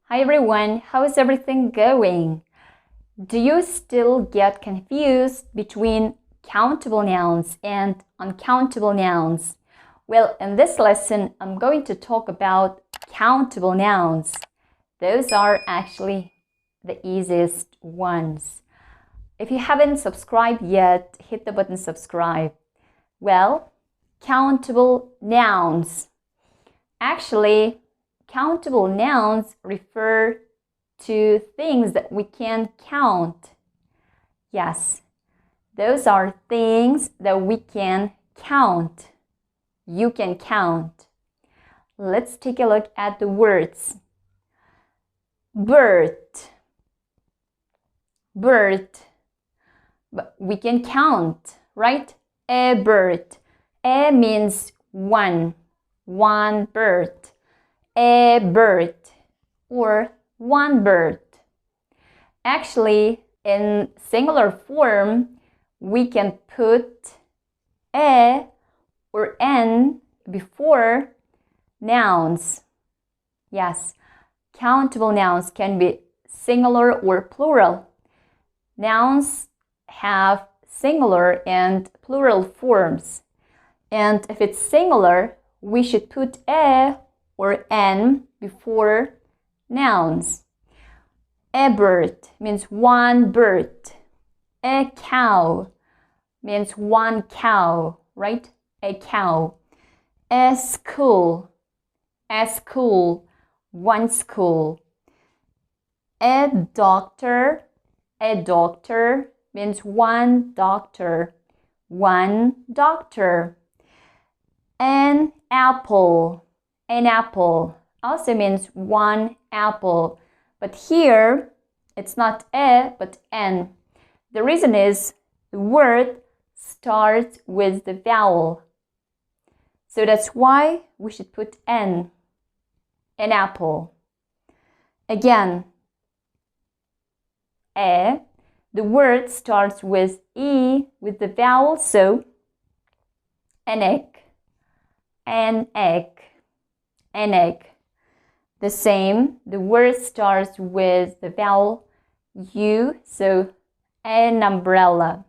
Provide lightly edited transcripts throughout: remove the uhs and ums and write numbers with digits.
Hi everyone, how is everything going? Do you still get confused between countable nouns and uncountable nouns? Well, in this lesson, I'm going to talk about countable nouns. Those are actually the easiest ones. If you haven't subscribed yet, hit the button subscribe. Well, countable nouns. Actually, countable nouns refer to things that we can count. Yes, those are things that we can count. You can count. Let's take a look at the words. Bird. Bird. But we can count, right? A bird. A means one bird. A bird or one bird. Actually, in singular form, we can put a or n before nouns. Yes, countable nouns can be singular or plural. Nouns have singular and plural forms. And if it's singular, we should put a or n before nouns. A bird means one bird. A cow means one cow, right? A cow. A school, one school. A doctor means one doctor. An apple also means one apple. But here, it's not a, but n. The reason is the word starts with the vowel. So that's why we should put n. An apple. Again, a. The word starts with e with the vowel, so an egg. The same, the word starts with the vowel u, so an umbrella.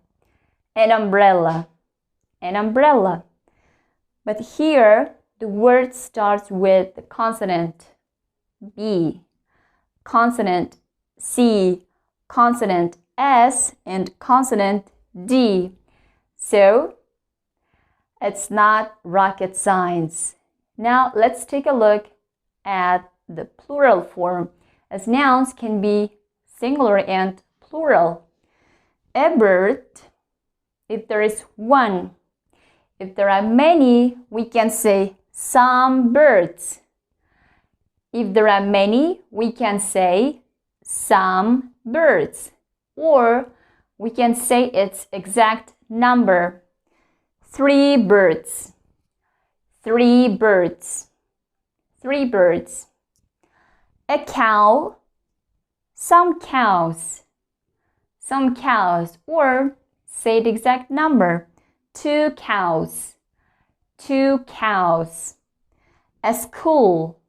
But here, the word starts with the consonant b, consonant c, consonant s, and consonant d. So, it's not rocket science. Now, let's take a look at the plural form, as nouns can be singular and plural. A bird, if there is one. If there are many, we can say some birds. If there are many, we can say some birds. Or we can say its exact number. 3 birds. 3 birds. 3 birds. A cow. Some cows. Some cows. Or say the exact number. 2 cows. 2 cows. A school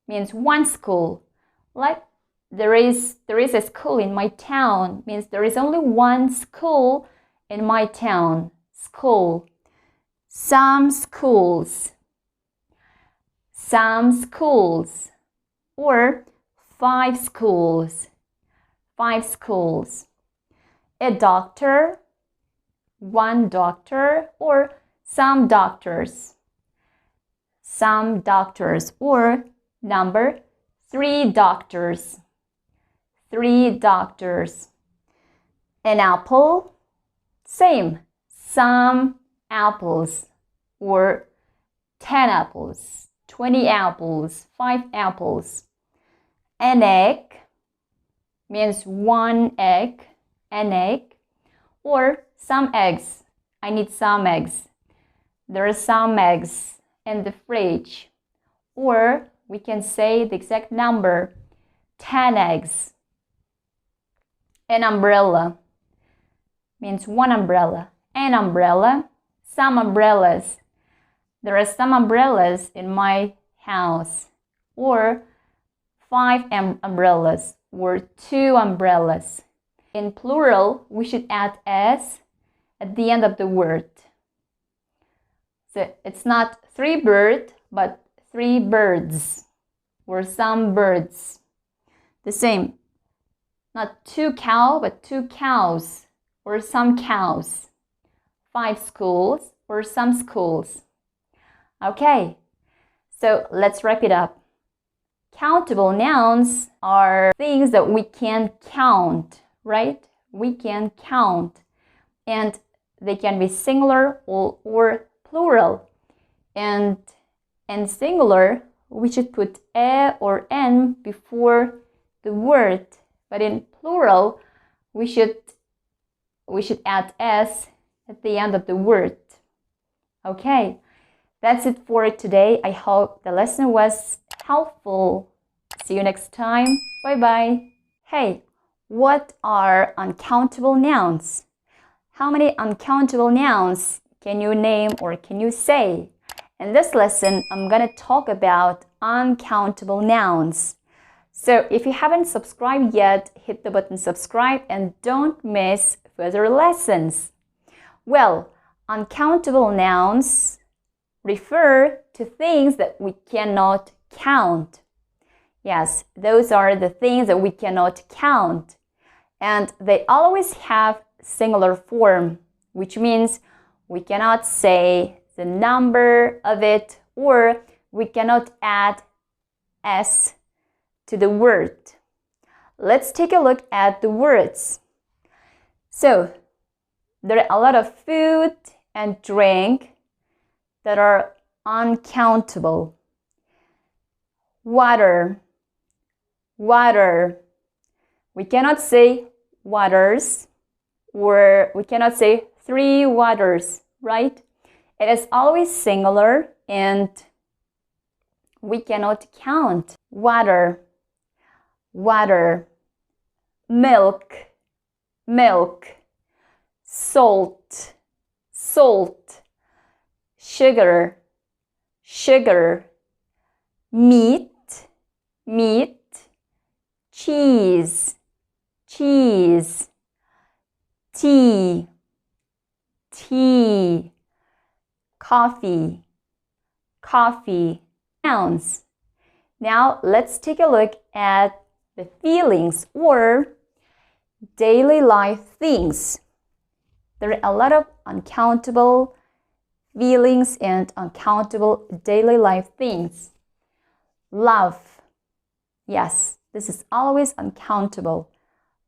means one school. Like there is a school in my town, means there is only one school in my town. School. Some schools. Some schools. Or 5 schools. 5 schools. A doctor. One doctor. Or some doctors. Some doctors. Or number 3 doctors. 3 doctors. An apple. Same. Some apples. Or 10 apples. 20 apples. 5 apples. An egg means one egg. An egg. Or some eggs. I need some eggs. There are some eggs in the fridge. Or we can say the exact number. 10 eggs. An umbrella means one umbrella. An umbrella. Some umbrellas. There are some umbrellas in my house. Or 5 umbrellas or 2 umbrellas. In plural, we should add s at the end of the word. So it's not 3 birds, but 3 birds or some birds. The same. Not 2 cows, but 2 cows or some cows. 5 schools or some schools. Okay, so let's wrap it up. Countable nouns are things that we can count, right? We can count. And they can be singular or plural. And in singular, we should put e or n before the word. But in plural, we should add s at the end of the word. Okay, that's it for today. I hope the lesson was helpful. See you next time. Bye-bye. Hey, what are uncountable nouns? How many uncountable nouns can you name or can you say? In this lesson, I'm going to talk about uncountable nouns. So if you haven't subscribed yet, hit the button subscribe and don't miss further lessons. Well, uncountable nouns refer to things that we cannot count. Yes, those are the things that we cannot count. And they always have singular form, which means we cannot say the number of it or we cannot add s to the word. Let's take a look at the words. So, there are a lot of food and drink that are uncountable. Water, water. We cannot say waters or we cannot say 3 waters, right? It is always singular and we cannot count. Water, water. Milk, milk. Salt, salt. Sugar, sugar. Meat, meat. Cheese, cheese. Tea, tea. Coffee, coffee. Nouns. Now let's take a look at the feelings or daily life things. There are a lot of uncountable feelings and uncountable daily life things. Love. Yes, this is always uncountable.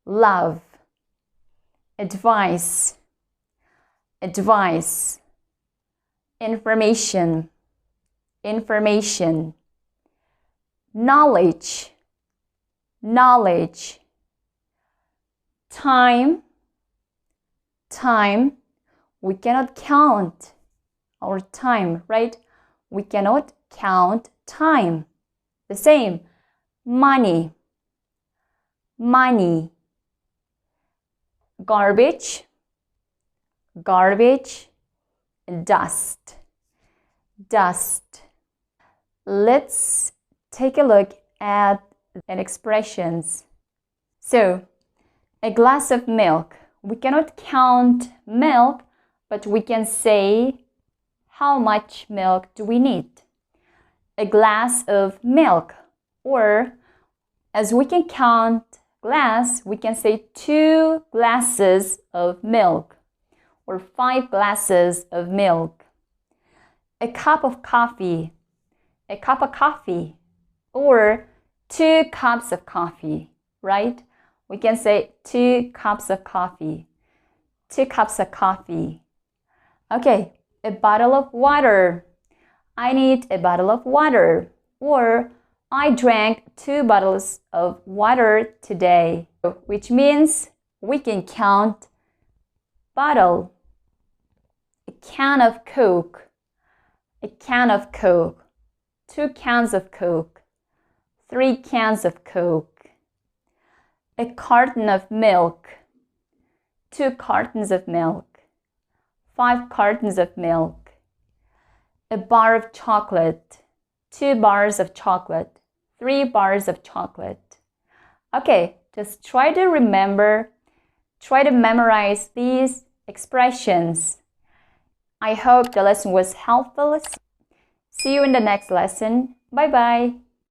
Love. Advice. Advice. Information. Information. Knowledge. Knowledge. Time. Time. We cannot count our time, right? We cannot count time. The same. Money. Money. Garbage. Garbage. Dust. Dust. Let's take a look at an expressions. So, a glass of milk. We cannot count milk, but we can say how much milk do we need. A glass of milk. Or, as we can count glass, we can say 2 glasses of milk or 5 glasses of milk. A cup of coffee. A cup of coffee. Or 2 cups of coffee, right? We can say 2 cups of coffee. 2 cups of coffee. Okay, a bottle of water. I need a bottle of water. Or I drank 2 bottles of water today, which means we can count bottle. A can of Coke. A can of Coke. 2 cans of Coke. 3 cans of Coke. A carton of milk. 2 cartons of milk. 5 cartons of milk. A bar of chocolate. 2 bars of chocolate. 3 bars of chocolate. Okay, just try to remember, try to memorize these expressions. I hope the lesson was helpful. See you in the next lesson. Bye-bye.